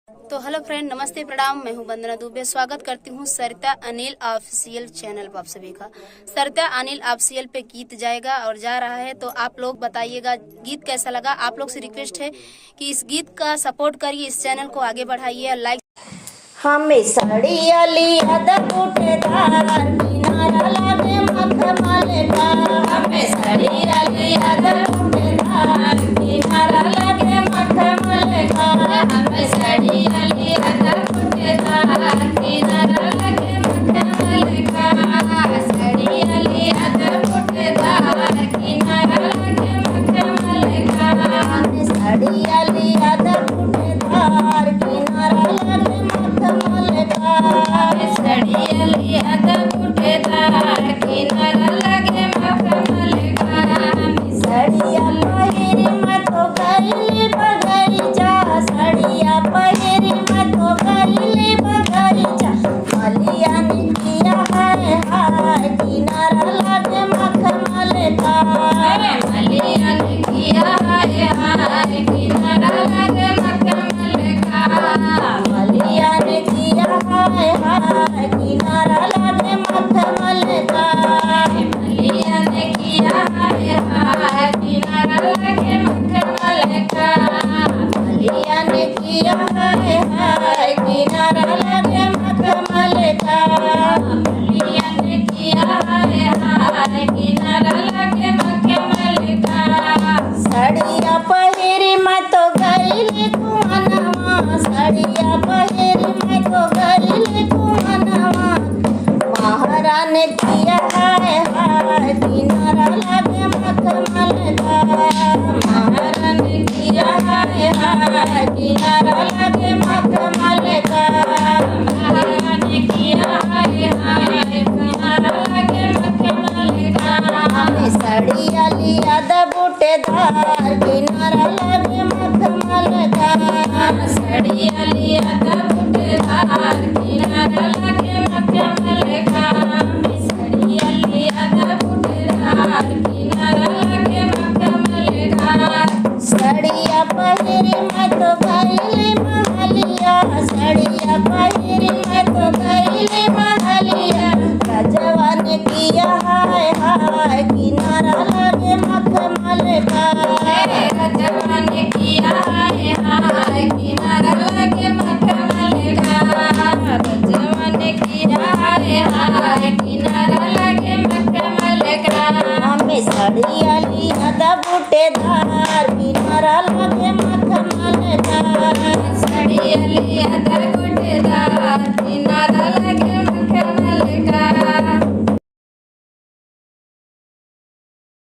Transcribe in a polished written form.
तो hello friend, नमस्ते, प्रणाम। मैं हूं वंदना दुबे। स्वागत करती हूं सरिता अनिल ऑफिशियल चैनल पर आप सभी का। सरिता अनिल ऑफिशियल पे गीत जाएगा और जा रहा है, तो आप लोग बताइएगा गीत कैसा लगा। आप लोग से रिक्वेस्ट है कि इस गीत का सपोर्ट करिए, इस चैनल को आगे बढ़ाइए, लाइक। हमें साड़िया लिया द बूटेदार किनारा लागे मखमल का। हमें साड़िया लिया द बूटेदार किनारा लागे मखमल का। हमें साड़िया लिया द बूटेदार किनारा लागे मखमल का। साड़िया लिया द बूटेदार किनारा लागे मखमल का। हमें साड़िया लिया द बूटेदार किनारा लागे साड़िया लिया द बूटेदार किनारा लागे मखमल का। साड़िया पहिरी मत गईली बगीचा। साड़िया पहिरी मत गईली बगीचा। मलिया ने किया है हाय किनारा लागे मखमल का। मलिया ने किया है हाय किनारा लागे मखमल का। मलिया ने किया है हाय किनारा लागे मखमल का। मलिया ने किया है हाय किनारा लागे मखमल का। मलिया ने किया है हाय किनारा लागे मखमल का। मलिया ने किया है हाय किनारा लागे मखमल का। साड़िया पहिरी मत गईली कुमनवा। साड़िया पहिरी मत गईली कुमनवा। महारानी किया है हाय किनारा लागे मखमल का। महारानी किया है हाय किनारा लागे मखमल का। महारानी किया है हाय किनारा लागे मखमल का। हमें साड़िया लिया द बूटेदार किनारा लागे मखमल का। साड़िया लिया द बूटेदार किनारा लागे मखमल का। साड़िया लिया द बूटेदार किनारा लागे मखमल का। साड़िया पहिरी मत गईली महलिया। साड़िया पहिरी मत गईली महलिया। राजवा ने किया है हाय किनारा लागे मखमल का। राजवा ने किया है हाय किनारा लागे मखमल का। राजवा ने किया है हाय किनारा लागे मखमल का। हमें साड़िया लिया द बूटेदार किनारा लागे मखमल का। साड़िया लिया द